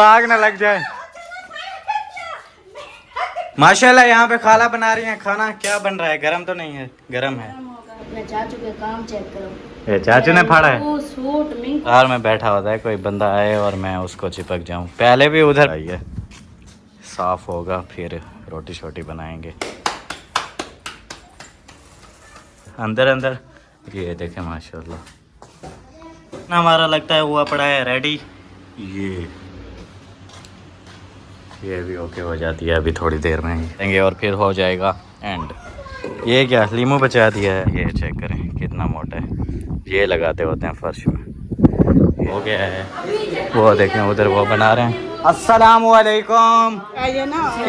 आग ना लग जाए। माशाल्लाह यहाँ पे खाला बना रही हैं खाना। क्या बन रहा है? गरम तो नहीं है? गरम है। अपने चाचू के काम चेक करो। ये चाचू ने फाड़ा है। सूट मिंक यार मैं बैठा होता है, कोई बंदा आए और मैं उसको चिपक जाऊं। पहले भी उधर आइए, साफ होगा फिर रोटी शोटी बनाएंगे। अंदर अंदर ये देखें माशाल्लाह। हमारा लगता है हुआ पड़ा है रेडी। ये भी ओके हो जाती है अभी थोड़ी देर में ही देंगे और फिर हो जाएगा एंड। ये क्या लीमू बचा दिया है? ये चेक करें कितना मोटा है। ये लगाते होते हैं फर्श में। हो गया है। वो देखें उधर वो बना रहे हैं। अस्सलाम वालेकुम।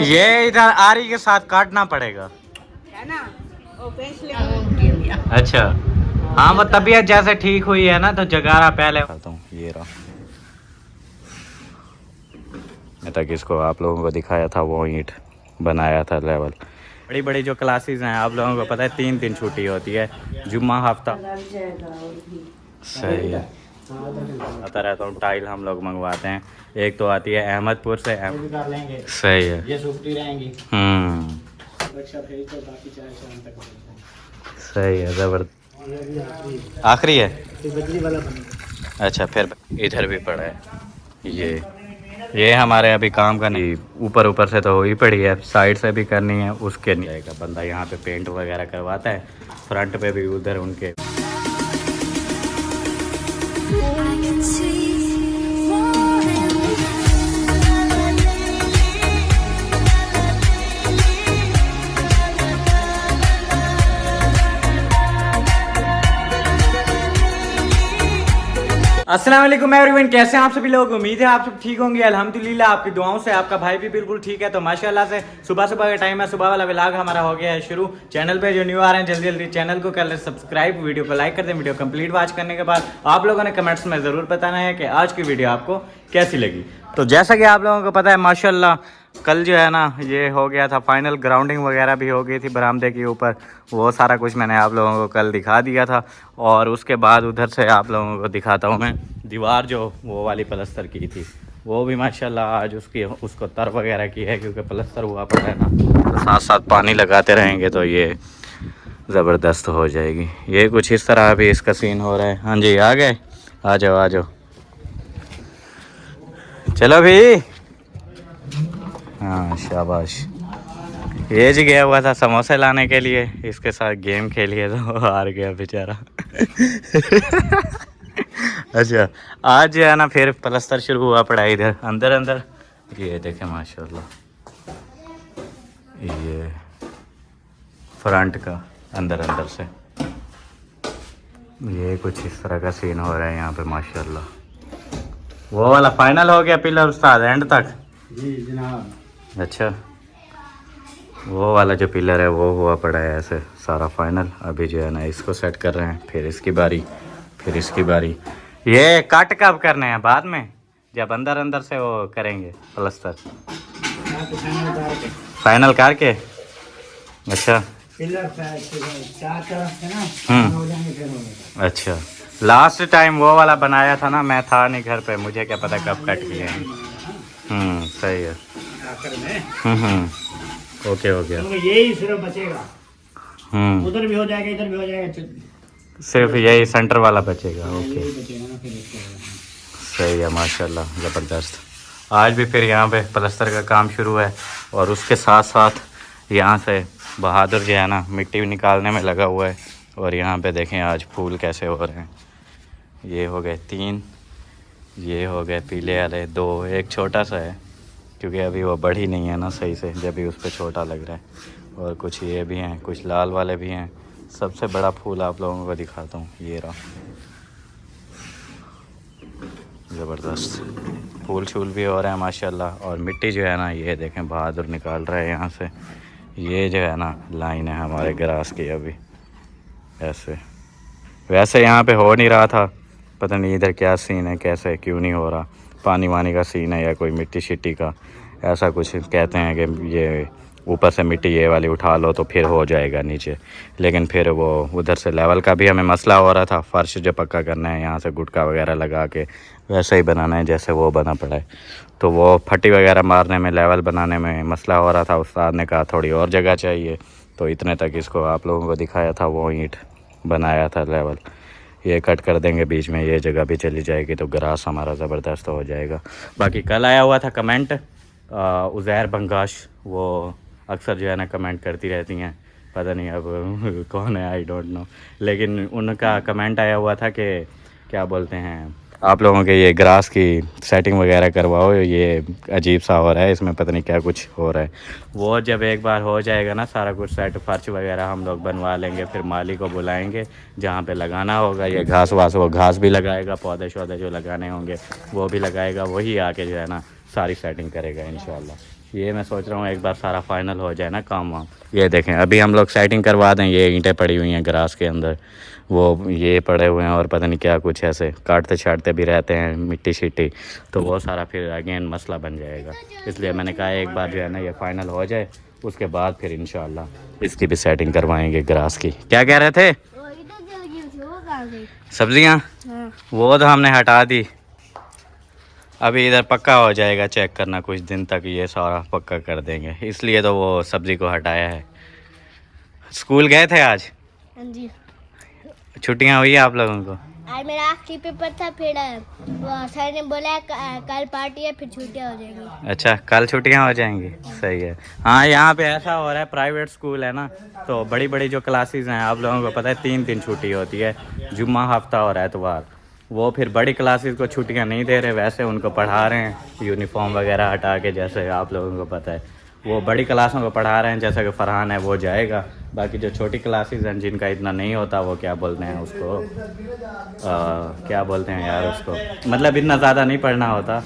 ये इधर आरी के साथ काटना पड़ेगा अच्छा। हाँ वो तबीयत जैसे ठीक हुई है ना तो जगारा पहले करता हूँ। ये रहा मैं तक इसको आप लोगों को दिखाया था, वो ईंट बनाया था लेवल। बड़ी बड़ी जो क्लासेस हैं आप लोगों को पता है 3 दिन छुट्टी होती है, जुम्मा हफ्ता। सही है। आता रहता हूँ टाइल हम लोग मंगवाते हैं। एक तो आती है अहमदपुर से। सही है। ये सूखती रहेंगी। सही है, जबरदस्त। आखिरी है। अच्छा फिर इधर भी पड़ा है। ये हमारे अभी काम का नहीं, ऊपर ऊपर से तो हो ही पड़ी है, साइड से भी करनी है। उसके नहीं का बंदा यहाँ पे पेंट वगैरह करवाता है, फ्रंट पे भी उधर उनके। अस्सलाम वालेकुम एवरीवन, कैसे हैं आप सभी लोग? उम्मीद है आप सब ठीक होंगे। अल्हम्दुलिल्लाह आपकी दुआओं से। आपका भाई भी बिल्कुल ठीक है। तो माशाल्लाह से सुबह सुबह का टाइम है, सुबह वाला व्लॉग हमारा हो गया है शुरू। चैनल पे जो न्यू आ रहे हैं जल्दी जल्दी चैनल को कर लें सब्सक्राइब, वीडियो को लाइक कर दें। वीडियो कंप्लीट वॉच करने के बाद आप लोगों ने कमेंट्स में ज़रूर बताना है कि आज की वीडियो आपको कैसी लगी। तो जैसा कि आप लोगों को पता है माशाल्लाह कल जो है ना ये हो गया था फाइनल, ग्राउंडिंग वगैरह भी हो गई थी बरामदे के ऊपर। वो सारा कुछ मैंने आप लोगों को कल दिखा दिया था। और उसके बाद उधर से आप लोगों को दिखाता हूँ मैं दीवार जो वो वाली प्लस्तर की थी, वो भी माशाल्लाह आज उसको तर वगैरह की है, क्योंकि प्लस्तर हुआ पड़ा है ना। तो साथ साथ पानी लगाते रहेंगे तो ये ज़बरदस्त हो जाएगी। ये कुछ इस तरह अभी इसका सीन हो रहा है। हाँ जी आ गए, आ जाओ आ जाओ, चलो भी। हाँ शाबाश। ये जी गया हुआ था समोसे लाने के लिए, इसके साथ गेम खेलिए तो हार गया बेचारा। अच्छा आज जो है ना फिर प्लस्तर शुरू हुआ पड़ा है इधर अंदर अंदर। ये देखें माशाल्लाह, ये फ्रंट का अंदर अंदर से ये कुछ इस तरह का सीन हो रहा है यहाँ पे माशाल्लाह। वो वाला फाइनल हो गया पिलर उस्ताद एंड तक? जी जनाब। अच्छा वो वाला जो पिलर है वो हुआ पड़ा है ऐसे सारा फाइनल। अभी जो है ना इसको सेट कर रहे हैं, फिर इसकी बारी, फिर इसकी बारी। ये कट कब करने हैं? बाद में जब अंदर अंदर से वो करेंगे प्लस्तर फाइनल करके। अच्छा अच्छा लास्ट टाइम वो वाला बनाया था ना, मैं था नहीं घर पे, मुझे क्या पता कब कट किए हैं। सही है। ओके हो गया। यही सिर्फ बचेगा, उधर भी हो जाएगा इधर भी हो जाएगा, सिर्फ यही सेंटर वाला बचेगा। ओके सही है माशाल्लाह ज़बरदस्त। आज भी फिर यहाँ पे प्लस्तर का काम शुरू है और उसके साथ साथ यहाँ से बहादुर जो है ना मिट्टी निकालने में लगा हुआ है। और यहाँ पे देखें आज फूल कैसे हो रहे हैं। ये हो गए 3, ये हो गए पीले वाले 2, एक छोटा सा है क्योंकि अभी वो बढ़ी नहीं है ना सही से, जब भी उस पर छोटा लग रहा है। और कुछ ये भी हैं, कुछ लाल वाले भी हैं। सबसे बड़ा फूल आप लोगों को दिखाता हूँ, ये रहा। ज़बरदस्त फूल छूल भी हो रहे हैं माशाल्लाह। और मिट्टी जो है ना ये देखें बहादुर निकाल रहा है यहाँ से। ये जो है ना लाइन है हमारे ग्रास की अभी ऐसे। वैसे यहाँ पे हो नहीं रहा था, पता नहीं इधर क्या सीन है, कैसे क्यों नहीं हो रहा। पानी वानी का सीन है या कोई मिट्टी शिट्टी का, ऐसा कुछ कहते हैं कि ये ऊपर से मिट्टी ये वाली उठा लो तो फिर हो जाएगा नीचे। लेकिन फिर वो उधर से लेवल का भी हमें मसला हो रहा था। फर्श जो पक्का करना है यहाँ से गुटका वगैरह लगा के वैसे ही बनाना है जैसे वो बना पड़ा है। तो वो फटी वगैरह मारने में, लेवल बनाने में मसला हो रहा था। उस्ताद ने कहा थोड़ी और जगह चाहिए, तो इतने तक इसको आप लोगों को दिखाया था, वो ईंट बनाया था लेवल। ये कट कर देंगे बीच में, ये जगह भी चली जाएगी तो ग्रास हमारा ज़बरदस्त हो जाएगा। बाकी कल आया हुआ था कमेंट उज़ैर बंगाश, वो अक्सर जो है ना कमेंट करती रहती हैं, पता नहीं अब कौन है, आई डोंट नो, लेकिन उनका कमेंट आया हुआ था कि क्या बोलते हैं, आप लोगों के ये ग्रास की सेटिंग वगैरह करवाओ, ये अजीब सा हो रहा है, इसमें पता नहीं क्या कुछ हो रहा है। वो जब एक बार हो जाएगा ना सारा कुछ सेट, फर्श वगैरह हम लोग बनवा लेंगे, फिर माली को बुलाएंगे, जहाँ पे लगाना होगा ये घास वास, वो घास भी लगाएगा, पौधे शौधे जो लगाने होंगे वो भी लगाएगा, वही आके जो है ना सारी सेटिंग करेगा इंशाल्लाह। ये मैं सोच रहा हूँ एक बार सारा फाइनल हो जाए ना काम वाम। ये देखें अभी हम लोग सेटिंग करवा दें, ये ईंटें पड़ी हुई हैं ग्रास के अंदर, वो ये पड़े हुए हैं और पता नहीं क्या कुछ ऐसे काटते छाटते भी रहते हैं मिट्टी शिट्टी, तो वो सारा फिर अगेन मसला बन जाएगा। इसलिए मैंने कहा एक बार जो है ना ये फाइनल हो जाए, उसके बाद फिर इंशाल्लाह इसकी भी सेटिंग करवाएंगे ग्रास की। क्या कह रहे थे? सब्जियाँ वो तो हमने हटा दी, अभी इधर पक्का हो जाएगा, चेक करना कुछ दिन तक ये सारा पक्का कर देंगे, इसलिए तो वो सब्ज़ी को हटाया है। स्कूल गए थे आज? हाँ जी, छुट्टियां हुई आप लोगों को? आज मेरा आखिरी पेपर था, फिर वो सर ने बोला कल पार्टी है, फिर छुट्टियां हो जाएंगी। अच्छा, कल छुट्टियां हो जाएंगी, सही है। हाँ, यहाँ पे ऐसा हो रहा है, प्राइवेट स्कूल है ना, तो बड़ी बड़ी जो क्लासेस हैं आप लोगों को पता है 3 छुट्टी होती है, जुम्मा, हफ्ता और एतवार। वो फिर बड़ी क्लासेस को छुट्टियां नहीं दे रहे, वैसे उनको पढ़ा रहे हैं यूनिफॉर्म वगैरह हटा के, जैसे आप लोगों को पता है वो बड़ी क्लासों को पढ़ा रहे हैं, जैसा कि फरहान है वो जाएगा। बाकी जो छोटी क्लासेस हैं जिनका इतना नहीं होता, वो क्या बोलते हैं उसको, क्या बोलते हैं यार उसको, मतलब इतना ज़्यादा नहीं पढ़ना होता,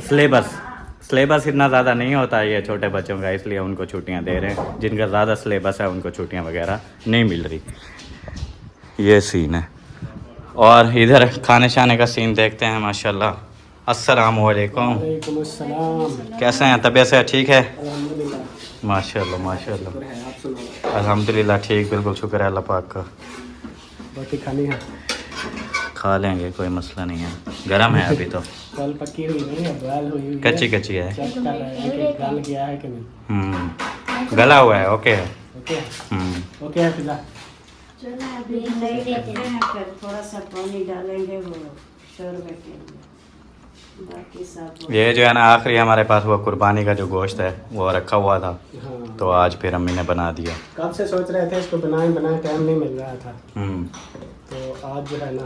सिलेबस इतना ज़्यादा नहीं होता ये छोटे बच्चों का, इसलिए उनको छुट्टियां दे रहे हैं। जिनका ज़्यादा सिलेबस है उनको छुट्टियां वगैरह नहीं मिल रही। ये सीन है। और इधर खाने शाने का सीन देखते हैं। माशाल्लाह, अस्सलाम वालेकुम, कैसे हैं? तबीयत से ठीक है? माशाल्लाह माशाल्लाह, अल्हम्दुलिल्लाह ठीक, बिल्कुल शुक्र है अल्लाह पाक का। रोटी खानी है? खा लेंगे, कोई मसला नहीं है, गर्म है अभी तो, कल पकी हुई नहीं है, बॉयल हुई हुई कच्ची कच्ची है। चेक कर रहे हैं कि गल गया है कि नहीं। गला हुआ है, ओके है। ओके ओके है फिजा। अभी नहीं देते हैं, फिर थोड़ा सा पानी डालेंगे वो शरबत के लिए, बाकी सब ये जो है ना आखिरी हमारे पास वो कुर्बानी का जो गोश्त है वो रखा हुआ था, हाँ, तो आज फिर अम्मी ने बना दिया। कब से सोच रहे थे इसको बनाए टाइम नहीं मिल रहा था, तो आज जो है ना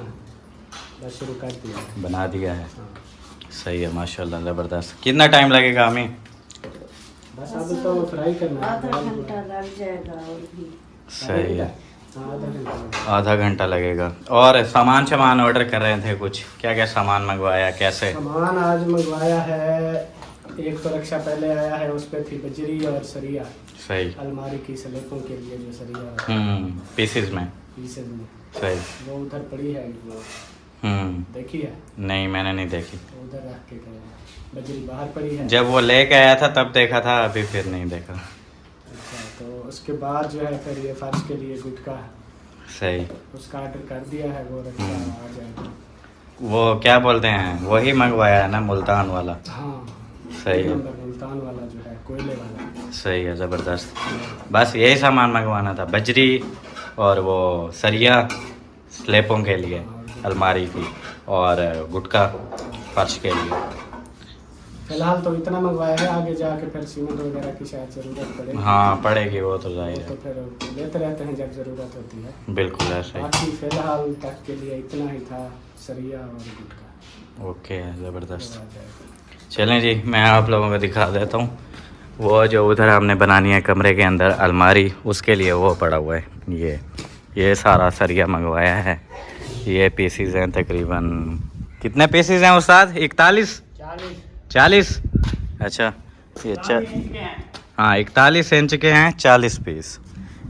बस शुरू कर दिया, बना दिया है। हाँ। सही है माशाल्लाह, ज़बरदस्त। कितना टाइम लगेगा अम्मी? बस अब तो फ्राई करना है, आधा घंटा लग जाएगा और भी। सही है, हाँ, आधा घंटा। आधा घंटा लगेगा। और सामान ऑर्डर कर रहे थे कुछ, क्या क्या सामान मंगवाया, कैसे? सामान आज मंगवाया है, एक तो रक्षा पहले आया है, उस पर थी बजरी और सरिया, सही। अलमारी की स्लेपों के लिए जो सरिया पीसेस में, पीसेज में, सही। वो उधर पड़ी है, वो देखी है? नहीं मैंने नहीं देखी, तो उधर रख के गए, बजरी बाहर पड़ी है। जब वो लेके आया था तब देखा था, अभी फिर नहीं देखा। अच्छा, तो उसके बाद जो है फिर ये फर्श के लिए गुटका, सही। उसका ऑर्डर कर दिया है, वो रखा आ जाएगा। वो क्या बोलते हैं, वही मंगवाया है ना, मुल्तान वाला? हाँ, सही है, नंबर मुल्तान वाला जो है, कोयले वाला। सही है, ज़बरदस्त। बस यही सामान मंगवाना था, बजरी और वो सरिया स्लेपों के लिए, अलमारी की, और गुटका फर्श के लिए। फिलहाल तो इतना मंगवाया है, आगे जाके फिर सीमेंट वगैरह की शायद ज़रूरत पड़ेगी। हाँ पड़ेगी, वो तो जाहिर तो है, फिर लेते रहते हैं जब ज़रूरत होती है। बिल्कुल ऐसा ही। बाकी फिलहाल तक के लिए इतना ही था, सरिया और गुटका। ओके, ज़बरदस्त। तो आ जाएगा। चलें जी, मैं आप लोगों को दिखा देता हूँ। वो जो उधर हमने बनानी है कमरे के अंदर अलमारी, उसके लिए वो पड़ा हुआ है, ये सारा सरिया मंगवाया है। ये पीसीज हैं तकरीबन, कितने पीसीज हैं उस्ताद? 41-40? अच्छा, ये हाँ 41 इंच के हैं, 40 पीस।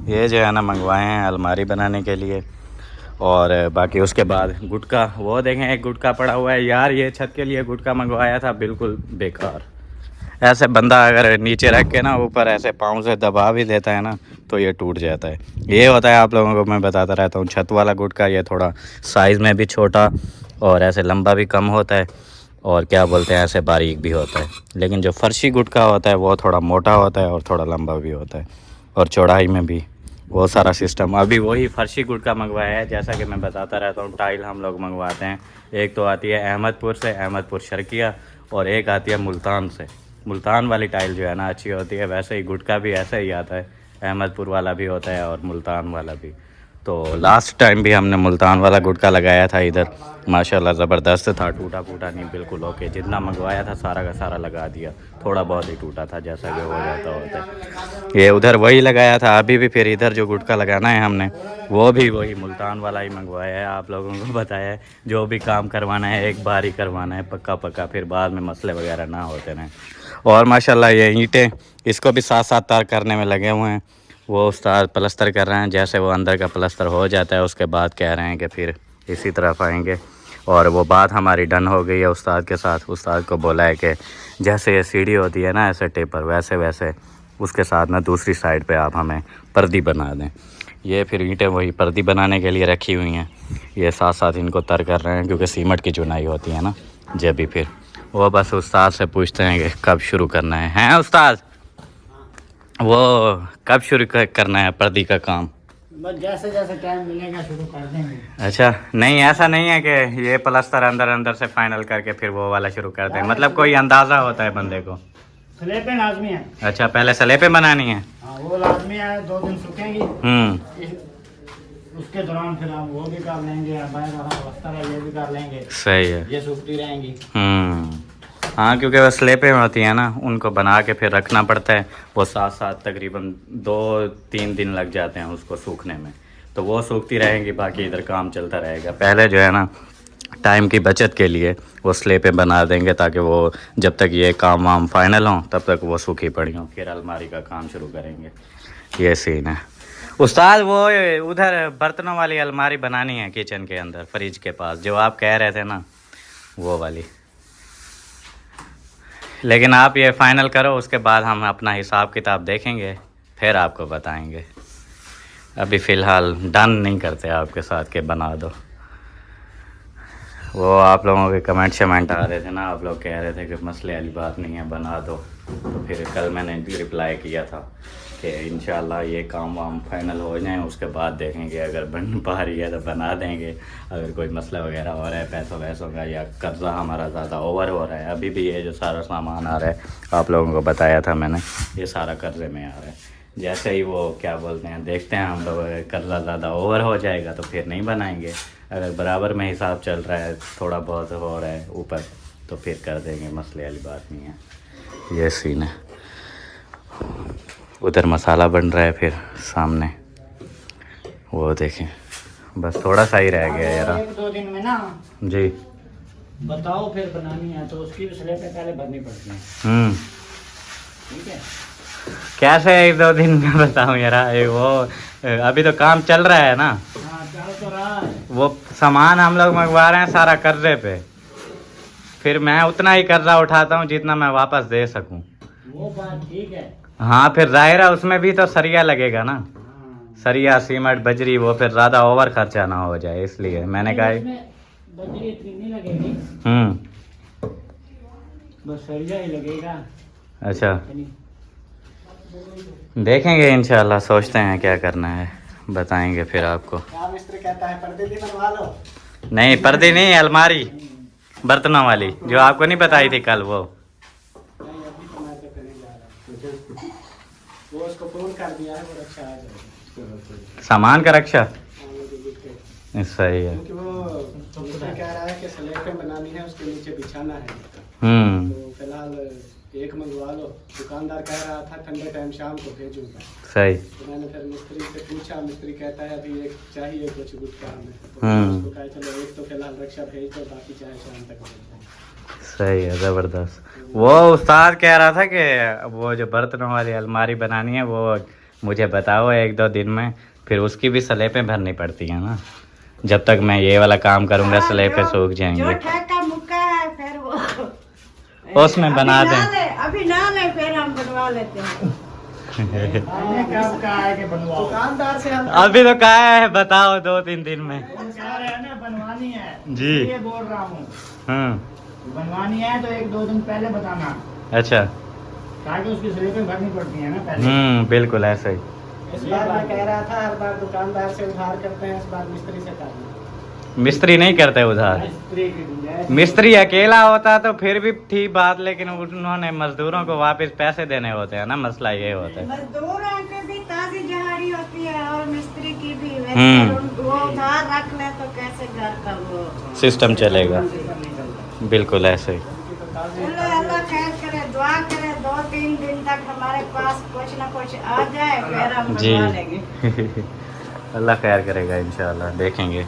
ये जो है ना मंगवाए हैं अलमारी बनाने के लिए। और बाकी उसके बाद गुटका, वो देखें एक गुटका पड़ा हुआ है यार, ये छत के लिए गुटका मंगवाया था, बिल्कुल बेकार। ऐसे बंदा अगर नीचे रख के ना ऊपर ऐसे पाँव से दबा भी देता है ना, तो ये टूट जाता है। ये होता है, आप लोगों को मैं बताता रहता हूँ, छत वाला गुटका ये थोड़ा साइज़ में भी छोटा और ऐसे लंबा भी कम होता है, और क्या बोलते हैं ऐसे बारीक भी होता है। लेकिन जो फर्शी गुटका होता है वो थोड़ा मोटा होता है और थोड़ा लंबा भी होता है और चौड़ाई में भी वो सारा सिस्टम। अभी वही फर्शी गुटका मंगवाया है, जैसा कि मैं बताता रहता हूँ टाइल हम लोग मंगवाते हैं। एक तो आती है अहमदपुर से, अहमदपुर शर्किया, और एक आती है मुल्तान से। मुल्तान वाली टाइल जो है ना अच्छी होती है। वैसे ही गुटका भी ऐसा ही आता है, अहमदपुर वाला भी होता है और मुल्तान वाला भी। तो लास्ट टाइम भी हमने मुल्तान वाला गुटका लगाया था इधर, माशाल्लाह ज़बरदस्त था, टूटा फूटा नहीं, बिल्कुल ओके। जितना मंगवाया था सारा का सारा लगा दिया, थोड़ा बहुत ही टूटा था जैसा कि हो जाता होता है। ये उधर वही लगाया था, अभी भी फिर इधर जो गुटका लगाना है हमने वो भी वही मुल्तान वाला ही मंगवाया है। आप लोगों को बताया है जो भी काम करवाना है एक बार ही करवाना है, पक्का पक्का, फिर बाद में मसले वगैरह ना होते रहें। और माशाल्लाह ये ईंटें इसको भी साथ साथ तार करने में लगे हुए हैं। वो उस्ताद प्लस्तर कर रहे हैं, जैसे वो अंदर का प्लस्तर हो जाता है उसके बाद कह रहे हैं कि फिर इसी तरफ आएंगे। और वो बात हमारी डन हो गई है उस्ताद के साथ। उस्ताद को बोला है कि जैसे ये सीढ़ी होती है ना ऐसे टेपर, वैसे वैसे उसके साथ ना दूसरी साइड पे आप हमें पर्दी बना दें। ये फिर ईंटें वही पर्दी बनाने के लिए रखी हुई हैं, ये साथ साथ इनको तर कर रहे हैं क्योंकि सीमेंट की चुनाई होती है ना जब भी। फिर वो बस उस्ताद से पूछते हैं कि कब शुरू करना है। हैं उस्ताद, वो कब शुरू करना है पर्दी का काम? बस जैसे जैसे टाइम मिलेगा शुरू कर देंगे। अच्छा, नहीं ऐसा नहीं है कि ये प्लस्तर अंदर अंदर से फाइनल करके फिर वो वाला शुरू कर दें, मतलब कोई अंदाज़ा होता है बंदे को? स्लेपें लाजमी है। अच्छा, पहले स्लेपें बनानी है। हाँ वो लाजमी है, 2 दिन सूखेंगी। उसके दौरान फिर हम वो भी कर लेंगे, प्लस्तर है ये भी कर लेंगे। सही है, ये सूखती रहेंगी। हाँ क्योंकि वो स्लेपें होती हैं ना उनको बना के फिर रखना पड़ता है। वो साथ साथ तकरीबन 2-3 दिन लग जाते हैं उसको सूखने में, तो वो सूखती रहेंगी, बाकी इधर काम चलता रहेगा। पहले जो है ना टाइम की बचत के लिए वो स्लेपें बना देंगे ताकि वो जब तक ये काम वाम फाइनल हों तब तक वो सूखी पड़ी हों, फिर अलमारी का काम शुरू करेंगे। ये सीन है उस्ताद। वो उधर बर्तनों वाली अलमारी बनानी है किचन के अंदर फ्रिज के पास, जो आप कह रहे थे ना वो वाली। लेकिन आप ये फ़ाइनल करो, उसके बाद हम अपना हिसाब किताब देखेंगे फिर आपको बताएंगे। अभी फ़िलहाल डन नहीं करते आपके साथ के बना दो। वो आप लोगों के कमेंट शमेंट आ रहे थे ना, आप लोग कह रहे थे कि मसले वाली बात नहीं है बना दो। तो फिर कल मैंने रिप्लाई किया था कि इंशाल्लाह ये काम वाम फाइनल हो जाए उसके बाद देखेंगे, अगर बन पा रही है तो बना देंगे। अगर कोई मसला वगैरह हो रहा है पैसों वैसों का या कर्ज़ा हमारा ज़्यादा ओवर हो रहा है, अभी भी ये जो सारा सामान आ रहा है आप लोगों को बताया था मैंने, ये सारा कर्ज़े में आ रहा है। जैसे ही वो क्या बोलते हैं देखते हैं हम लोग, कर्ज़ा ज़्यादा ओवर हो जाएगा तो फिर नहीं बनाएंगे। अगर बराबर में हिसाब चल रहा है, थोड़ा बहुत हो रहा है ऊपर, तो फिर कर देंगे, मसले वाली बात नहीं है। ये सीन है। उधर मसाला बन रहा है फिर सामने, वो देखें, बस थोड़ा सा ही रह गया यार। 1-2 दिन में ना जी बताओ फिर बनानी है तो उसकी भी स्लेपें पहले भरनी पड़ती हैं। ठीक है, कैसे 1-2 दिन में बताऊँ यार? वो अभी तो काम चल रहा है ना। हाँ चल तो रहा है। वो सामान हम लोग मंगवा रहे हैं सारा कर्जे पे, फिर मैं उतना ही कर्जा उठाता हूँ जितना मैं वापस दे सकूँ। वो बात ठीक है। हाँ फिर जाहिर है उसमें भी तो सरिया लगेगा ना, सरिया सीमेंट बजरी, वो फिर ज़्यादा ओवर खर्चा ना हो जाए, इसलिए मैंने कहा। बजरी इतनी नहीं लगेगी, बस सरिया ही लगेगा। अच्छा देखेंगे इंशाल्लाह, सोचते हैं क्या करना है, बताएंगे फिर आपको। क्या मिस्त्री कहता है पर्दे भी बनवा लो? नहीं पर्दे नहीं, अलमारी बर्तनों वाली जो आपको नहीं बताई थी कल, वो वो उसको फोन कर दिया है, वो रक्षा आ जाएगा। सामान का रक्षा सही है। क्योंकि वो मिस्त्री कह रहा है कि स्लेपें बनानी है, उसके नीचे बिछाना है। तो फिलहाल एक मंगवा लो। दुकानदार कह रहा था ठंडे टाइम शाम को भेजूंगा। सही। तो मैंने फिर मिस्त्री से पूछा, मिस्त्री कहता है अभी एक चाहिए कुछ गुटका में। तो उसको कहा चलो एक तो फिलहाल रक्षा भेज दो, बाकी चाहे शाम तक भेज दो। सही है, ज़बरदस्त। वो उस्ताद कह रहा था कि वो जो बर्तनों वाली अलमारी बनानी है वो मुझे बताओ 1-2 दिन में, फिर उसकी भी स्लेपें भरनी पड़ती हैं ना। जब तक मैं ये वाला काम करूँगा स्लेपें सूख जाएंगे, जो ठेका मुक्का है फिर वो उसमें बना दें। अभी ना ले फिर हम बनवा लेते हैं। कब कहा है कि बनवाओ? दुकानदार से हम अभी तो कहा है बताओ 2-3 दिन में कह रहे हैं ना बनवानी है, जी। ये बोल रहा हूँ। बनवानी है तो 1-2 दिन पहले बताना, अच्छा। ताकि उसकी स्लिपें भरनी पड़ती है ना पहले। बिल्कुल ऐसा ही। इस बार मैं कह रहा था हर बार दुकानदार से उधार करते हैं, इस बार मिस्त्री से करना। मिस्त्री नहीं करते उधार। मिस्त्री की गुंजाइश मिस्त्री अकेला होता तो फिर भी थी बात, लेकिन उन्होंने मजदूरों को वापस पैसे देने होते हैं ना, मसला ये होता है। मजदूरों की भी ताजी जहाड़ी होती है और मिस्त्री की भी। हम्म। वैसे वो उधार रख ले तो कैसे घर का वो सिस्टम चलेगा। बिल्कुल ऐसे ही। अल्लाह खैर करे, दुआ करे 2-3 दिन तक हमारे पास कुछ ना कुछ आ जाए, फिर हम जी। बनवा लेंगे। अल्लाह खैर करेगा इंशाल्लाह, देखेंगे।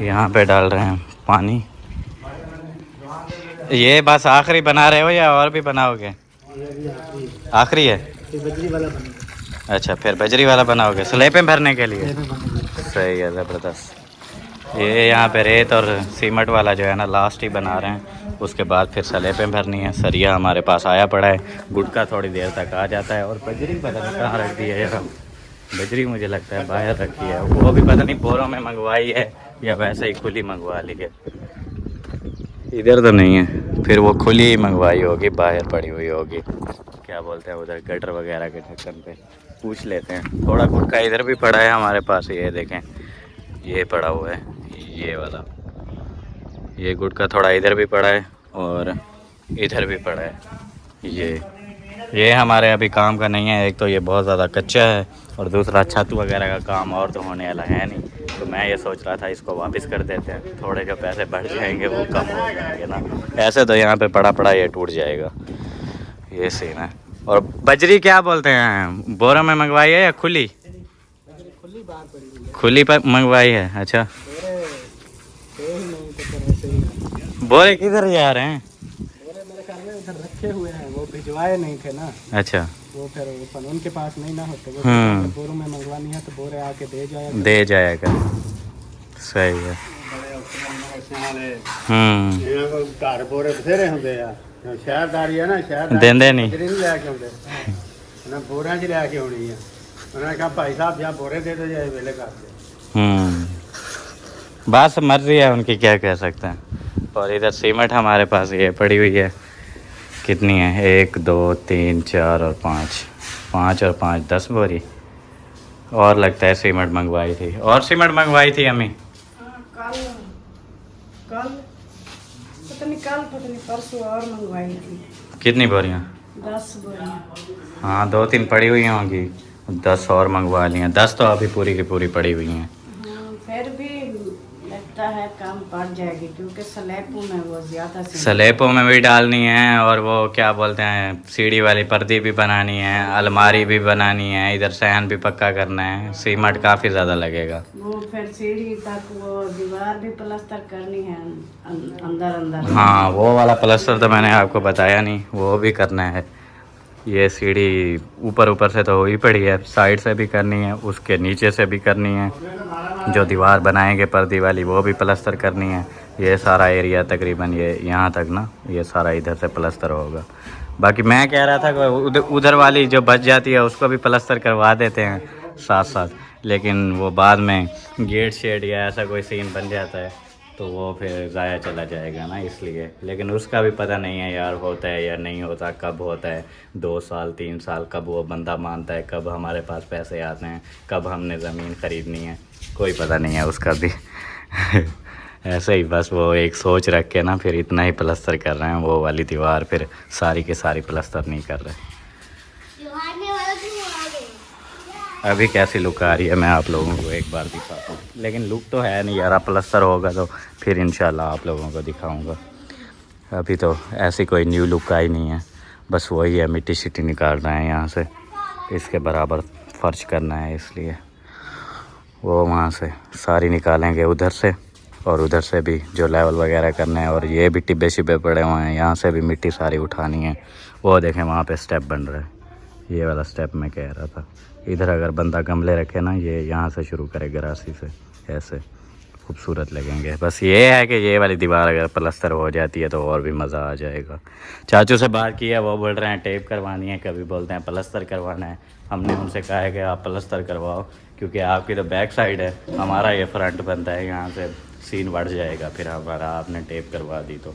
यहाँ पे डाल रहे हैं पानी। ये बस आखिरी बना रहे हो या और भी बनाओगे? आखिरी है। बजरी वाला बना। अच्छा, फिर बजरी वाला बनाओगे स्लेपें भरने के लिए? सही है, ज़बरदस्त। ये यहाँ पे रेत और सीमेंट वाला जो है ना लास्ट ही बना रहे हैं, उसके बाद फिर स्लेपें भरनी है। सरिया हमारे पास आया पड़ा है, गुटका थोड़ी देर तक आ जाता है। और बजरी पता नहीं कहाँ रख दी है यार, बजरी मुझे लगता है बाहर रखी है, वो भी पता नहीं बोरों में मंगवाई है या वैसे ही खुली मंगवा ली है। इधर तो नहीं है, फिर वो खुली ही मंगवाई होगी, बाहर पड़ी हुई होगी। क्या बोलते हैं उधर गटर वगैरह के ढक्कन पे, पूछ लेते हैं। थोड़ा गुटका इधर भी पड़ा है हमारे पास, ये देखें, ये पड़ा हुआ है, ये वाला। ये गुटका थोड़ा इधर भी पड़ा है और इधर भी पड़ा है। ये हमारे अभी काम का नहीं है। एक तो ये बहुत ज़्यादा कच्चा है और दूसरा छत वगैरह का काम और तो होने वाला है नहीं। तो मैं ये सोच रहा था इसको वापस कर देते हैं, थोड़े जो पैसे बढ़ जाएंगे वो कम हो जाएंगे ना। ऐसे तो यहाँ पे पड़ा ये टूट जाएगा, ये सीन है। और बजरी क्या बोलते हैं, बोरा में मंगवाई है या खुली? खुली बाहर पड़ी हुई है। खुली पर मंगवाई है। अच्छा, बोरे किधर जा रहे हैं? बोरे मेरे ख्याल में उधर रखे हुए हैं, वो भिजवाए नहीं थे ना, अच्छा, वो फिर ओपन उनके पास नहीं ना होते। वो बोरों में मंगवानी है तो बोरे आके दे जाएगा। सही है। घर बोरे बथेरे होंगे यार, शहरदारी है ना, शहरदारी देंदे नहीं। लैके आते ना, बोरियां च लैके आनी है। उन्होंने कहा भाई साहब यहाँ बोरे दे दो, जाए वेले कर दे। बस मर्जी है उनकी, क्या कह सकते हैं। और इधर सीमेंट हमारे पास ये पड़ी हुई है, कितनी है, 1 2 3 4 और 5 और 5 10 बोरी और लगता है सीमेंट मंगवाई थी। और सीमेंट मंगवाई थी हमें कल पता नहीं परसों और मंगवाई थी। कितनी बोरियाँ? 10 बोरियां। हाँ, 2-3 पड़ी हुई होंगी, 10 और मंगवा ली हैं। 10 तो अभी पूरी की पूरी पड़ी हुई हैं। फिर भी लगता है काम पड़ जाएगी, क्योंकि स्लैबों में वो ज़्यादा स्लैबों में भी डालनी है और वो क्या बोलते हैं, सीढ़ी वाली पर्दी भी बनानी है, अलमारी भी बनानी है, इधर सहन भी पक्का करना है। सीमेंट काफ़ी ज़्यादा लगेगा। वो फिर सीढ़ी तक वो दीवार भी प्लास्टर करनी है अंदर। हाँ, वो वाला प्लास्टर तो मैंने आपको बताया नहीं, वो भी करना है। ये सीढ़ी ऊपर से तो हो ही पड़ी है, साइड से भी करनी है, उसके नीचे से भी करनी है। जो दीवार बनाएंगे पर्दी वाली वो भी प्लास्टर करनी है। ये सारा एरिया तकरीबन ये यहाँ तक ना, ये सारा इधर से प्लास्टर होगा। बाकी मैं कह रहा था कि उधर वाली जो बच जाती है उसको भी प्लास्टर करवा देते हैं साथ, लेकिन वो बाद में गेट शेड या ऐसा कोई सीन बन जाता है तो वो फिर ज़ाया चला जाएगा ना, इसलिए। लेकिन उसका भी पता नहीं है यार, होता है या नहीं होता, कब होता है, 2 साल 3 साल, कब वो बंदा मानता है, कब हमारे पास पैसे आते हैं, कब हमने ज़मीन ख़रीदनी है, कोई पता नहीं है उसका भी। ऐसे ही बस वो एक सोच रख के ना फिर इतना ही प्लास्टर कर रहे हैं, वो वाली दीवार फिर सारी के सारी प्लास्टर नहीं कर रहे। अभी कैसी लुक आ रही है मैं आप लोगों को एक बार दिखाता हूँ, लेकिन लुक तो है नहीं यार, प्लास्टर होगा तो फिर इंशाल्लाह आप लोगों को दिखाऊंगा। अभी तो ऐसी कोई न्यू लुक आई नहीं है, बस वही है, मिट्टी शिट्टी निकाल रहे हैं यहाँ से, इसके बराबर फर्श करना है, इसलिए वो वहाँ से सारी निकालेंगे उधर से, और उधर से भी जो लेवल वगैरह करना है। और ये भी टिब्बे शिब्बे पड़े हुए हैं, यहाँ से भी मिट्टी सारी उठानी है। वो देखें वहाँ पे स्टेप बन रहा है, ये वाला स्टेप मैं कह रहा था। इधर अगर बंदा गमले रखे ना, ये यहाँ से शुरू करे गरासी से, ऐसे खूबसूरत लगेंगे। बस ये है कि ये वाली दीवार अगर प्लास्टर हो जाती है तो और भी मज़ा आ जाएगा। चाचू से बात की है, वो बोल रहे हैं टेप करवानी है, कभी बोलते हैं प्लास्टर करवाना है। हमने उनसे कहा है कि आप प्लास्टर करवाओ, क्योंकि आपकी तो बैक साइड है, हमारा ये फ्रंट बनता है, यहाँ से सीन बढ़ जाएगा। फिर हमारा आपने टेप करवा दी तो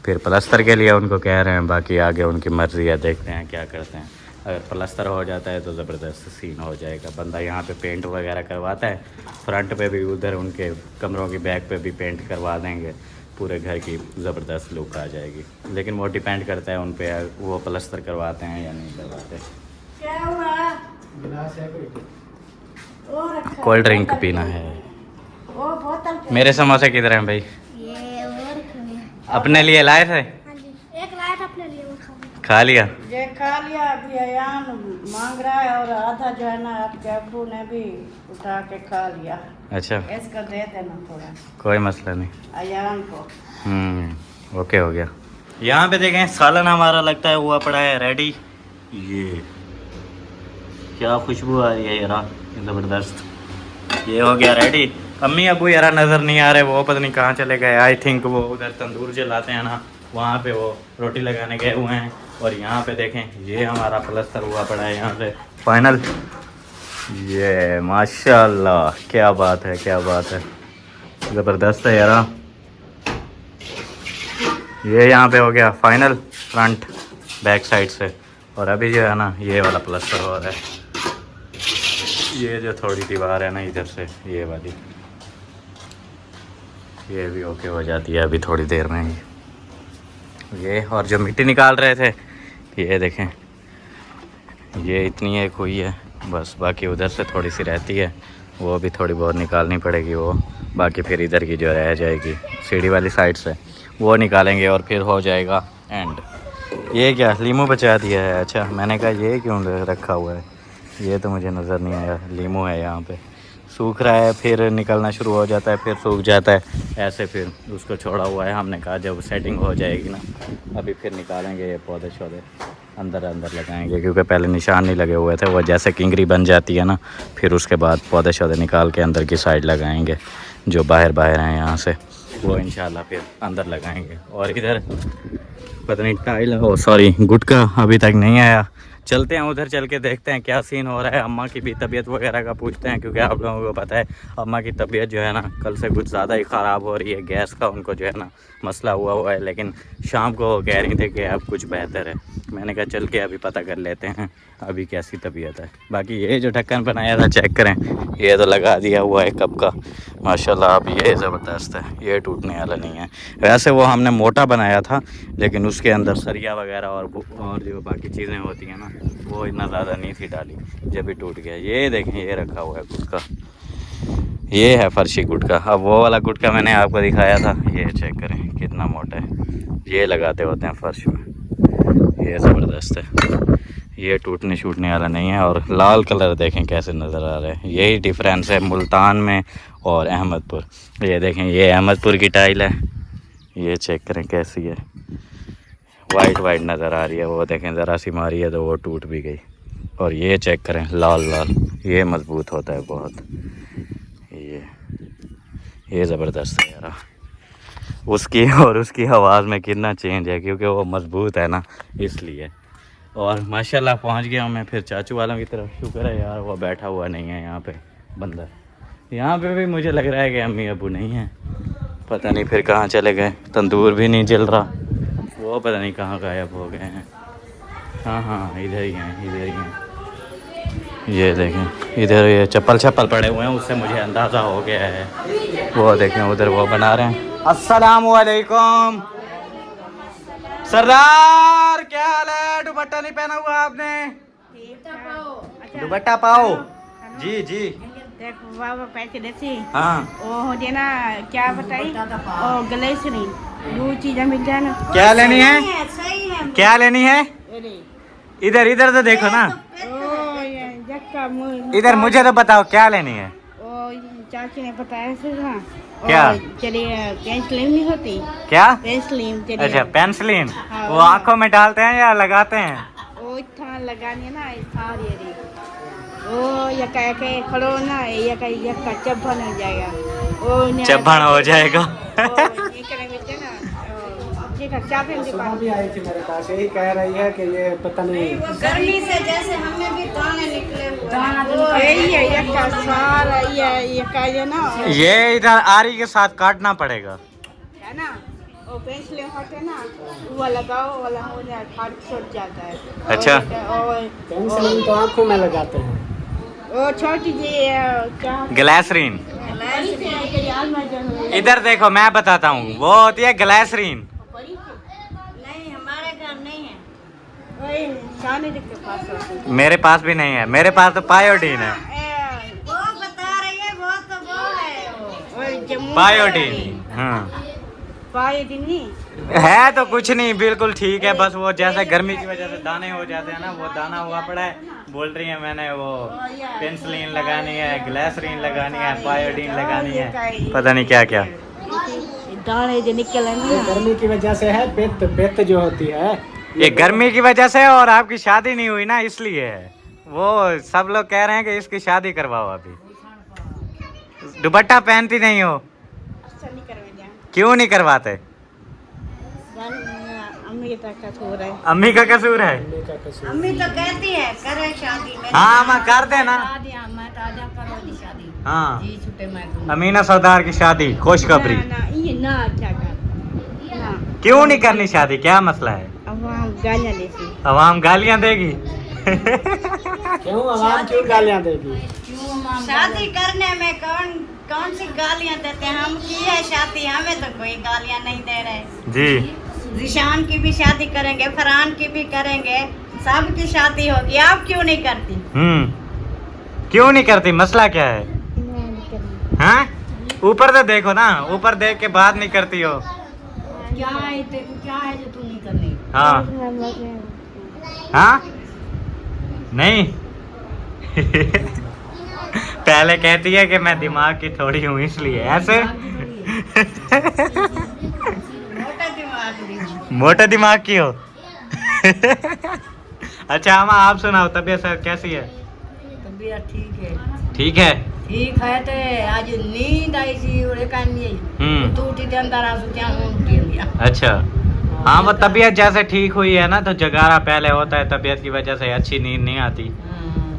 फिर प्लस्तर के लिए उनको कह रहे हैं, बाकी आगे उनकी मर्ज़ी है, देखते हैं क्या करते हैं। अगर प्लस्तर हो जाता है तो ज़बरदस्त सीन हो जाएगा। बंदा यहाँ पे पेंट वगैरह करवाता है, फ्रंट पे भी, उधर उनके कमरों की बैक पे भी पेंट करवा देंगे, पूरे घर की ज़बरदस्त लुक आ जाएगी। लेकिन वो डिपेंड करता है उन पे, वो प्लस्तर करवाते हैं या नहीं करवाते। क्या हुआ? गिलास है कोई? वो रखा कोल्ड ड्रिंक पीना है। वो बोतल पे। मेरे समोसे किधर हैं भाई? ये और खाने। अपने लिए लाए थे? हाँ जी, एक लाया था अपने लिए, वो खाने। खा लिया? ये खा लिया, अभी अयान मांग रहा है और आधा जो है ना आपके अब्बू ने भी उठा के खा लिया। अच्छा, इसको दे देना थोड़ा कोई मसला नहीं। अयान को। ओके हो गया। यहाँ पे देखें सालन हमारा लगता है हुआ पड़ा है रेडी। ये क्या खुशबू आ रही है यार, ज़बरदस्त। ये हो गया रेडी। अम्मी अबू यार नज़र नहीं आ रहे, वो पता नहीं कहाँ चले गए। आई थिंक वो उधर तंदूर जलाते हैं ना, वहाँ पे वो रोटी लगाने गए हुए हैं। और यहाँ पे देखें ये हमारा प्लस्तर हुआ पड़ा है यहाँ से फाइनल। ये माशाल्लाह, क्या बात है, क्या बात है, ज़बरदस्त है यार। ये यहाँ पे हो गया फाइनल फ्रंट बैक साइड से। और अभी जो है ना ये वाला प्लस्तर हो रहा है। ये जो थोड़ी दीवार है ना इधर से, ये वाली, ये भी ओके हो जाती है अभी थोड़ी देर में ही। ये और जो मिट्टी निकाल रहे थे, ये देखें ये इतनी एक हुई है बस, बाकी उधर से थोड़ी सी रहती है, वो भी थोड़ी बहुत निकालनी पड़ेगी वो। बाकी फिर इधर की जो रह जाएगी सीढ़ी वाली साइड से वो निकालेंगे और फिर हो जाएगा एंड। ये क्या लीमू बचा दिया है? अच्छा, मैंने कहा ये क्यों रखा हुआ है, ये तो मुझे नज़र नहीं आया। लीमू है यहाँ पे, सूख रहा है फिर निकलना शुरू हो जाता है, फिर सूख जाता है, ऐसे फिर उसको छोड़ा हुआ है। हमने कहा जब सेटिंग हो जाएगी ना अभी फिर निकालेंगे ये पौधे शौधे, अंदर अंदर लगाएंगे, क्योंकि पहले निशान नहीं लगे हुए थे। वो जैसे किंगरी बन जाती है ना, फिर उसके बाद पौधे शौधे निकाल के अंदर की साइड लगाएंगे। जो बाहर बाहर हैं यहाँ से वो इंशाल्लाह फिर अंदर लगाएंगे। और इधर पता नहीं टाइल हो, सॉरी गुटका अभी तक नहीं आया। चलते हैं उधर, चल के देखते हैं क्या सीन हो रहा है। अम्मा की भी तबीयत वगैरह का पूछते हैं, क्योंकि आप लोगों को पता है अम्मा की तबीयत जो है ना कल से कुछ ज़्यादा ही ख़राब हो रही है। गैस का उनको जो है ना मसला हुआ है, लेकिन शाम को वो कह रही थी कि अब कुछ बेहतर है। मैंने कहा चल के अभी पता कर लेते हैं अभी कैसी तबीयत है। बाकी ये जो ढक्कन बनाया था चेक करें, ये तो लगा दिया हुआ है कब का माशाल्लाह। अब ये ज़बरदस्त है, ये टूटने वाला नहीं है। वैसे वो हमने मोटा बनाया था, लेकिन उसके अंदर सरिया वगैरह और जो बाकी चीज़ें होती हैं ना वो इतना ज़्यादा नहीं थी डाली, जब भी टूट गया। ये देखें ये रखा हुआ है गुटका, ये है फर्शी गुटका। अब वो वाला गुटका मैंने आपको दिखाया था, ये चेक करें कितना मोटा है। ये लगाते होते हैं फर्श में, ये ज़बरदस्त है, ये टूटने छूटने वाला नहीं है। और लाल कलर देखें कैसे नज़र आ रहा है। यही डिफरेंस है मुल्तान में और अहमदपुर। ये देखें ये अहमदपुर की टाइल है, ये चेक करें कैसी है, वाइट वाइट नज़र आ रही है। वो देखें ज़रा सी मारी है तो वो टूट भी गई। और ये चेक करें लाल लाल, ये मज़बूत होता है बहुत। ये ज़बरदस्त है यार। उसकी और उसकी आवाज़ में कितना चेंज है, क्योंकि वो मज़बूत है ना इसलिए। और माशाल्लाह पहुंच गया हूँ मैं फिर चाचू वालों की तरफ। शुक्र है यार वो बैठा हुआ नहीं है यहाँ पे बंदर। यहाँ पे भी मुझे लग रहा है कि अम्मी अबू नहीं है, पता नहीं फिर कहाँ चले गए। तंदूर भी नहीं जल रहा, वो पता नहीं कहाँ गायब हो गए हैं। हाँ इधर ही हैं, इधर ही हैं। ये देखें इधर ये चप्पल पड़े हुए हैं, उससे मुझे अंदाज़ा हो गया है। वो देखें उधर वो बना रहे हैं। अस्सलामु अलैकुम सरदार, क्या हाल है? दुपट्टा नहीं पहना हुआ आपने? दुपट्टा पाओ जी जी। देखो बाबा पैसे देसी हाँ ओ हो देना, क्या बताई ओ ग्लेसरी दो चीजें मिल जाए ना। क्या लेनी है? सही है। क्या लेनी है? इधर इधर तो देखो ना, ओ ये जक्का इधर मुझे तो बताओ क्या लेनी है? ओ चाची ने बताया था क्या? चलिए पेंसिलिन नहीं होती क्या? पेंसिलिन चलिए। अच्छा पेंसिलिन, हाँ, वो आंखों में डालते हैं या लगाते हैं? ओ इतना लगानी है ना सारी रे ओ ये कह के खड़ो ना, ये का चब्बन हो जाएगा। ओ चब्बन हो जाएगा। ओ ये करे में ना ठीक है, क्या फिर सुबह भी आई थी मेरे पास, यही कह रही है कि ये पता नहीं गर्मी से जैसे हमें भी दाने निकले हुए यही है, ये का सारा ये का ये ना ये इधर आरी के साथ काटना पड़ेगा है ना, वो पेंसिलें होते ना, वो लगाओ वाला हो जाए, खाट छूट जाता है। अच्छा। और पेंसिल तो आंखों में लगाते हैं। वो छोटी जी क्या ग्लासरीन। इधर देखो मैं बताता हूँ, वो होती है ग्लासरीन। नहीं, हमारे घर नहीं है, वही शानी के पास होती है। मेरे पास भी नहीं है, मेरे पास तो पायोडीन है। वो बता रही है, वो तो वो है वो जम्मू पायोडीन। हाँ पायोडीन नहीं है तो कुछ नहीं, बिल्कुल ठीक है। बस वो जैसे गर्मी की वजह से दाने हो जाते हैं ना, वो दाना हुआ पड़ा है। बोल रही है मैंने वो पेंसिलिन लगानी है, ग्लासरीन लगानी है, पायोडीन लगानी है, पता नहीं क्या क्या। दाने जो निकले ये गर्मी की वजह से है, पित्त पित्त जो होती है ये गर्मी की वजह से, और आपकी शादी नहीं हुई ना इसलिए है। वो सब लोग कह रहे हैं कि इसकी शादी करवाओ अभी। दुपट्टा पहनती नहीं हो, नहीं करवा क्यों नहीं करवाते? अम्मी का कसूर है। अम्मी का कसूर है। गर्मी का कसूर। अम्मी तो कहती है करे शादी में। हाँ मैं कर देना। मैं ताजा करो दी शादी। हाँ जी छुट्टे मैं अमीना सरदार की शादी खुशखबरी। ना ये ना क्या कर ना क्यों नहीं करनी शादी, क्या मसला है? अब हम गालियाँ देती। अवाम गालियां देगी। क्यों आवाम क्यों गालियां देगी? शादी करने में कौन कौन सी गालियाँ देते हैं? हम की है शादी, हमें तो कोई गालियाँ नहीं दे रहे। जी जिशान की भी शादी करेंगे, फरहान की भी करेंगे, सबकी शादी होगी। आप क्यों नहीं करती? क्यों नहीं करती, मसला क्या है? हाँ ऊपर तो देखो ना, ऊपर देख के बात नहीं करती हो। क्या है जो तू नहीं करनी? हाँ हाँ नहीं। पहले कहती है कि मैं दिमाग की थोड़ी हूँ इसलिए ऐसे। मोटा दिमाग दी। मोटे दिमाग की हो। अच्छा अम्मा आप सुनाओ, तबीयत कैसी है? तबीयत ठीक है। ठीक है। ठीक है तो आज नींद आई सी और एक हम्म। उठी के अंदर आ सुतिया। अच्छा हाँ वो तबीयत जैसे ठीक हुई है ना, तो जगारा पहले होता है, तबीयत की वजह से अच्छी नींद नहीं आती,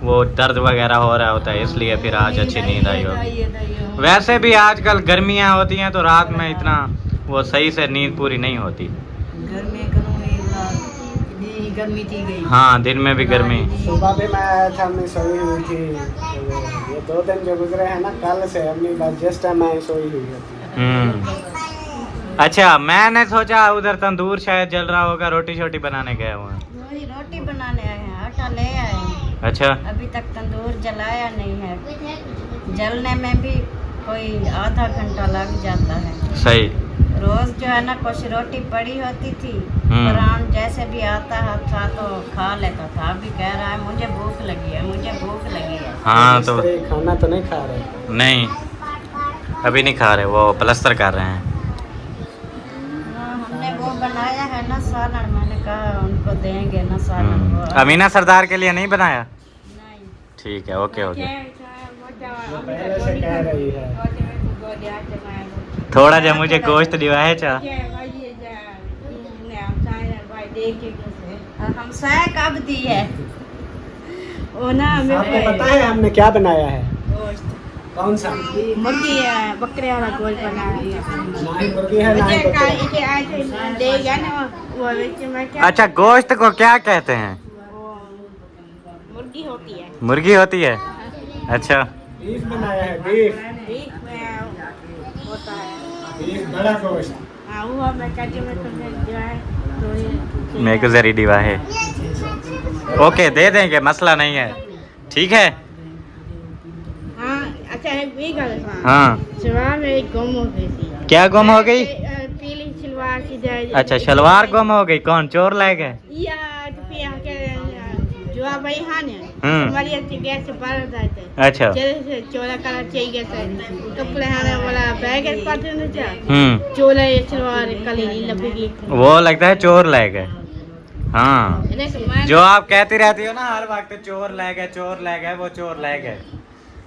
वो दर्द वगैरह हो रहा होता है, इसलिए फिर आज अच्छी नींद आई होगी। वैसे भी आजकल गर्मियाँ होती हैं तो रात में इतना वो सही से नींद पूरी नहीं होती। गर्मी थी गई। हाँ दिन में भी गर्मी। सुबह भी मैं आया था, अम्मी सोई हुई थी। ये 2 दिन जो गुजरे हैं ना, कल से अम्मी बस जिस टाइम मैं सोई हुई होती। अच्छा मैंने सोचा उधर तंदूर शायद जल रहा होगा, रोटी छोटी बनाने गए हुए हैं। वही रोटी बनाने आए हैं, आटा ले आए हैं। अच्छा अभी तक तंदूर जलाया नहीं है, जलने में भी कोई आधा घंटा लग जाता है। सही। रोज जो है ना कुछ रोटी पड़ी होती थी, फरहान जैसे भी आता था तो खा लेता था। अभी कह रहा है मुझे भूख लगी है, मुझे भूख लगी है। हाँ तो खाना तो नहीं खा रहे? नहीं अभी नहीं खा रहे, वो प्लस्तर कर रहे हैं। हमने वो बनाया है ना सालन, मैंने कहा उनको देंगे ना सालन। अमीना सरदार के लिए नहीं बनाया? नहीं। ठीक है ओके ओके। पहले से कह रही है। थोड़ा जा मुझे गोश्त दिवाए चा। हम साय कब दी है वो ना आपने बताया हमने क्या बनाया है? गोश्त कौन सा? मुर्गी है, बकरे वाला गोश्त बनाया है। नहीं मुर्गी है ना देगा ना वो मैं क्या। अच्छा गोश्त को क्या कहते हैं? मुर्गी होती है। मुर्गी होती है। अच्छा बीफ बनाया है, बीफ। बीफ में होता है बीफ बड़ा गोश्त। हाँ वो मैं कहती हूँ तुम्हें जो है तो मेरे को जरी दिवा है। ओके दे देंगे, मसला नहीं है। ठीक है। हाँ अच्छा एक हाँ सलवार मेरी गुम हो गई थी। क्या गुम हो गई? पीली सलवार की जाए। अच्छा शलवार गुम हो गई, कौन चोर ले गए? जो भाई हाँ ने हमारी अच्छी गैस से बाहर जाते। अच्छा जैसे चोला कलर चाहिए कपड़े हाने वाला बैग है पाते न जा। चोला ये सलवार कली नहीं लपेगी। वो लगता है चोर ले गए। हाँ जो आप कहती रहती हो ना हर वक्त, चोर ले गए चोर ले गए, वो चोर ले गए।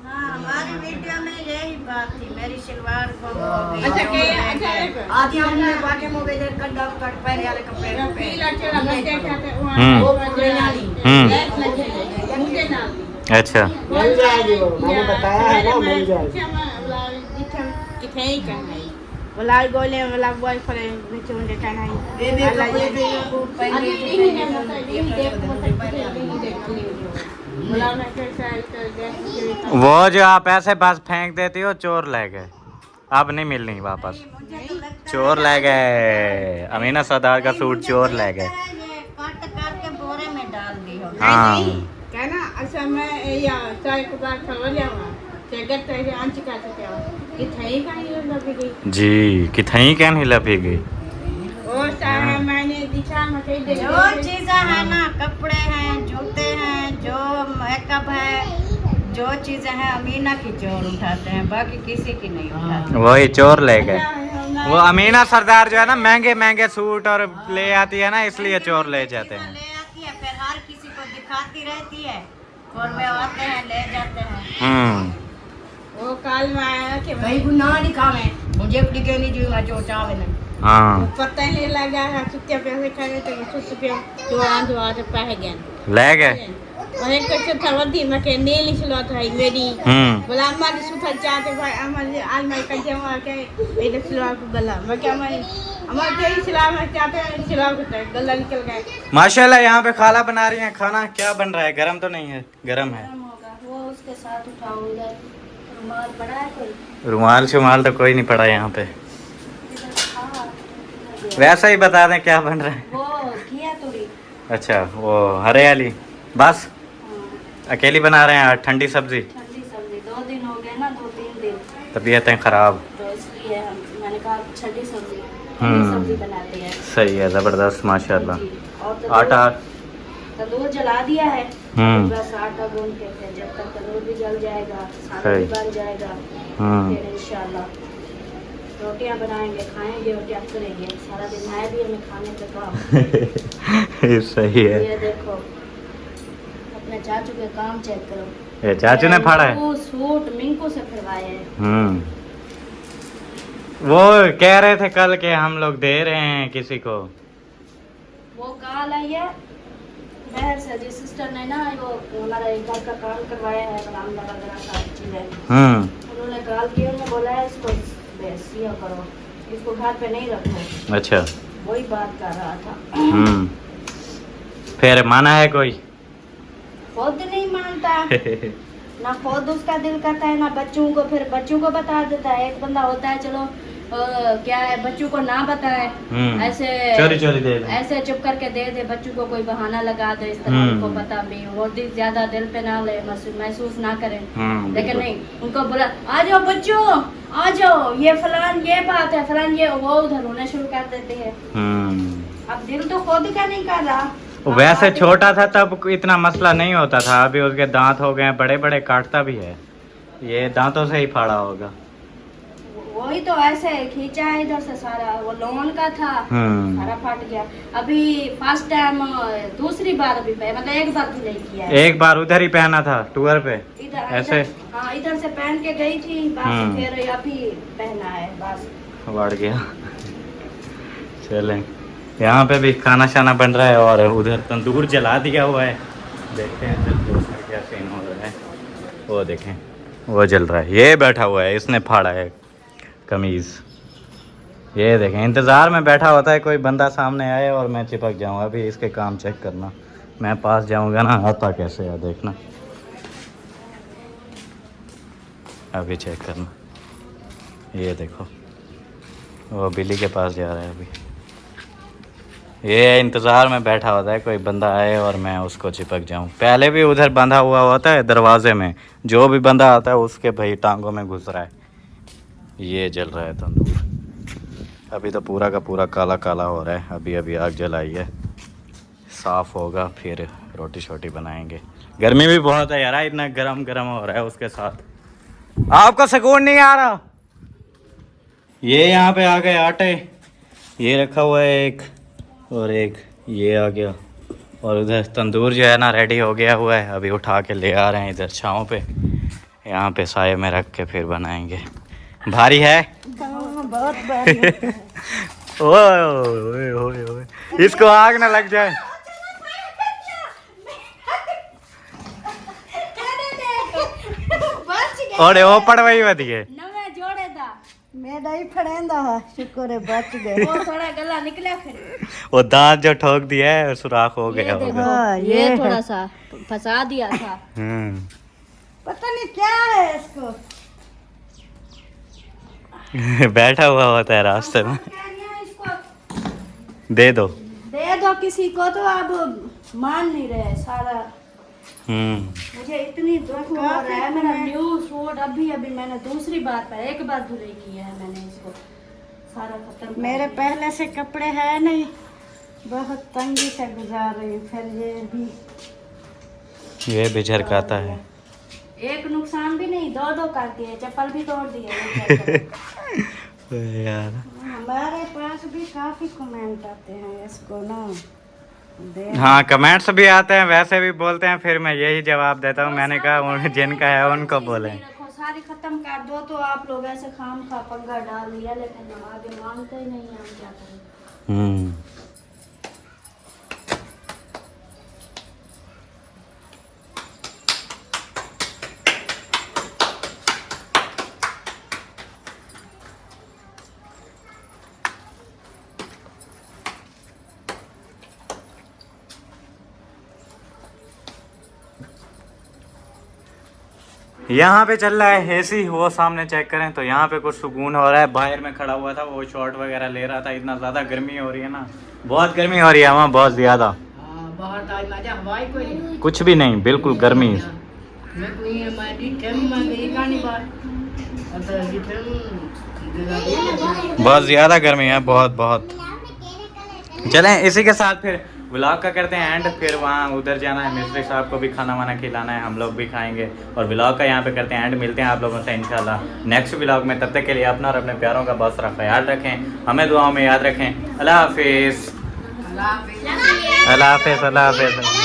हाँ, हमारी वीडियो में यही बात थी, मेरी सलवार गुम हो गई। अच्छा, जो के- रह अच्छा, गए। एक- आधी हमने बाकी मोबाइल कट पैर वाले कपड़े पे। अच्छा मिल जाएगी वो, मैंने बताया है ना, मिल जाएगी। Walau goleh, walau boy kore, macam mana kan hai? ये भी कपड़े भी वो पहले थे, Walau nak kerja itu dia. वो जो आप ऐसे बस फेंक देती हो चोर ले गए, अब नहीं मिलनी वापस। चोर ले गए, अमीना सरदार का सूट चोर ले गए। ये कट करके बोरे में डाल दी हो। हाँ Karena asal मैं या saya के बाद खबर जाऊँगा, जगत तो ये आंच का सकते हो, कितने ही कहीं लगी गई। जी कितनी कहन हिला पी गई। और सारा मैंने दिखा मचे दे। जो चीजें हैं ना, कपड़े हैं, जूते हैं, जो मेकअप है, जो चीजें हैं अमीना की चोर उठाते हैं, बाकी किसी की नहीं उठाते। वही चोर ले गए। वो अमीना सरदार जो है ना महंगे महंगे सूट और ले आती है ना, इसलिए चोर ले जाते हैं। ले आती है, फिर हर किसी को दिखाती रहती है, और वे आते हैं ले जाते हैं। वो काल में आया कि भाई गुनाह दिखावे, मुझे दिखे नहीं जो जो चावे नहीं। हाँ पता ही नहीं लगा है सुत्ते पैसे करे तो सुत्ते पे जो आज पह गए। ले गए। और एक कुछ था वधी मैं के नील स्लॉट है मेरी। बोला अम्मा ने सुथा चाहते भाई अम्मा आज मैं कल जाऊंगा के ये स्लॉट को गला मैं क्या मैं अम्मा के स्लॉट में चाहते हैं स्लॉट को गला निकल गए। माशाल्लाह यहाँ पे खाला बना रही हैं खाना। क्या बन रहा है? गरम तो नहीं है? गरम है। वो उसके साथ उठाओ, उधर रुमाल पड़ा है कोई? रुमाल शुमाल तो कोई नहीं पड़ा यहाँ पे। वैसा ही बता दें क्या बन रहा है। वो घिया तोड़ी। अच्छा वो हरियाली बस अकेली बना रहे हैं आज ठंडी सब्जी। ठंडी सब्जी 2 दिन हो गए ना, 2-3 दिन, तबीयतें खराब। तो इसलिए मैंने कहा ठंडी सब्जी हम्म। सब्जी बनाते हैं। सही है, जबरदस्त माशाल्लाह। जी, और आटा तंदूर जला दिया है। हम्म। बस आटा गूंद के फिर जब तक तंदूर भी जल जाएगा, खाना सही। भी बन जाएगा, हम्म। फिर इंशाल्लाह रोटियां बनाएंगे, खाएंगे और क्या करेंगे। सारा दिन है भी हमें खाने पे काम। सही है। ये देखो अपने चाचू के काम चेक करो। ये चाचू ने फाड़ा है। वो सूट मिंकू से फिरवाए हैं। वो कह रहे थे कल के हम लोग दे रहे हैं किसी को। वो कॉल आई है बाहर से, जिस सिस्टर ने ना वो हमारा एक घर का काम करवाया है, बरामदा वगैरह सारी चीजें, उन्होंने कॉल किया, उन्होंने बोला है इसको सिया करो, इसको घर पे नहीं रखो। अच्छा वही बात कर रहा था। फिर माना है कोई? खुद नहीं मानता ना, खुद उसका दिल करता है ना बच्चों को, फिर बच्चों को बता देता है। एक बंदा होता है चलो क्या है, बच्चों को ना बताए, ऐसे चोरी चोरी दे दे, ऐसे चुप करके दे दे, बच्चों को कोई बहाना लगा दे, इस तरह उनको पता भी वो ज्यादा दिल पे ना ले, महसूस ना करें। लेकिन नहीं, उनको बोला आ जाओ बच्चों, आ जाओ, ये फलान ये बात है, फलान ये, वो उधर रोने शुरू कर देते हैं। अब दिल तो खुद का नहीं कर रहा। वैसे छोटा था तब इतना मसला नहीं होता था, अभी उसके दांत हो गए बड़े बड़े, काटता भी है। ये दांतों से ही फाड़ा होगा। वही तो ऐसे खींचा है इधर से, सारा वो लोन का था, सारा फट गया। अभी फर्स्ट टाइम दूसरी बार अभी मतलब एक बार भी नहीं किया है। एक बार उधर ही पहना था टूर पे इधर ऐसे। हाँ इधर से पहन के गई थी बस, फिर अभी पहना है बस। बढ़ गया। चलें, यहाँ पे भी खाना शाना बन रहा है और उधर तंदूर जला दिया हुआ है। देखते हैं तंदूर का क्या सीन हो रहा है। वो देखें वो जल रहा है, ये बैठा हुआ है, इसने फाड़ा है कमीज़। ये देखें इंतज़ार में बैठा होता है कोई बंदा सामने आए और मैं चिपक जाऊँ। अभी इसके काम चेक करना, मैं पास जाऊँगा ना आता कैसे है देखना, अभी चेक करना। ये देखो वो बिल्ली के पास जा रहा है अभी। ये इंतज़ार में बैठा होता है कोई बंदा आए और मैं उसको चिपक जाऊं। पहले भी उधर बंधा हुआ होता है दरवाजे में, जो भी बंदा आता है उसके भाई टांगों में घुस रहा है। ये जल रहा है तंदूर, अभी तो पूरा का पूरा काला काला हो रहा है। अभी अभी आग जलाई है, साफ़ होगा फिर रोटी शोटी बनाएंगे। गर्मी भी बहुत है यार, इतना गरम गरम हो रहा है। उसके साथ आपको सुकून नहीं आ रहा। ये यहाँ पे आ गए आटे, ये रखा हुआ है एक, और एक ये आ गया, और उधर तंदूर जो है ना रेडी हो गया हुआ है। अभी उठा के ले आ रहे हैं इधर छाँव पे। यहाँ पे साये में रख के फिर बनाएंगे। भारी है? बहुत भारी है। ओए ओए ओए ओए, इसको आग ना लग जाए। और वो पड़वाई वधिए नवे जोड़े था मेरा ही फड़ेंदा है, शुक्र है बच गए। वो थोड़ा गला निकला फिर वो दांत जो ठोक दिया है सुराख हो गया देखो, होगा। हाँ, ये ये थोड़ा है। सा फंसा दिया था। पता नहीं क्या है इसको। बैठा हुआ होता है रास्ते में। कह रही हैं इसको दे दो। दे दो किसी को, तो अब मान नहीं रहे सारा। मुझे इतनी दुख हो रहा है। मेरा न्यू सूट अभी मैंने दूसरी बार पर एक बार धुलाई की है मैंने, इसको सारा खत्म। मेरे पहले से कपड़े हैं नहीं, बहुत तंगी से गुजार रही हूँ। फिर ये भी झरकाता है। एक नुकसान भी नहीं, दो कर दिए, चप्पल भी तोड़ दिए। यार हमारे पास भी काफी कमेंट आते हैं इसको ना हाँ, कमेंट्स भी आते हैं, वैसे भी बोलते हैं, फिर मैं यही जवाब देता हूँ। मैंने कहा जिनका है उनको बोले। रखो, सारी खत्म कर दो, तो आप लोग ऐसे खाम खा पंगा डाल लिया, लेकिन आगे मानते ही नहीं है, हम क्या करें। यहाँ पे चल रहा है एसी, वो सामने चेक करें तो यहाँ पे कुछ सुकून हो रहा है। बाहर में खड़ा हुआ था, वो शॉट वगैरह ले रहा था। इतना ज़्यादा गर्मी हो रही है ना, बहुत गर्मी हो रही है वहाँ, बहुत ज़्यादा। कुछ भी नहीं, बिल्कुल गर्मी। बहुत ज़्यादा गर्मी है, बहुत बहुत। चलें इसी के साथ फिर व्लॉग का करते हैं एंड। फिर वहाँ उधर जाना है, मिस्त्री साहब को भी खाना वाना खिलाना है, हम लोग भी खाएंगे। और व्लॉग का यहाँ पे करते हैं एंड। मिलते हैं आप लोगों से इंशाल्लाह नेक्स्ट व्लॉग में। तब तक के लिए अपना और अपने प्यारों का बहुत सारा ख्याल रखें, हमें दुआओं में याद रखें। अल्लाह हाफिज़। अल्लाह हाफिज़। अल्लाह हाफिज़।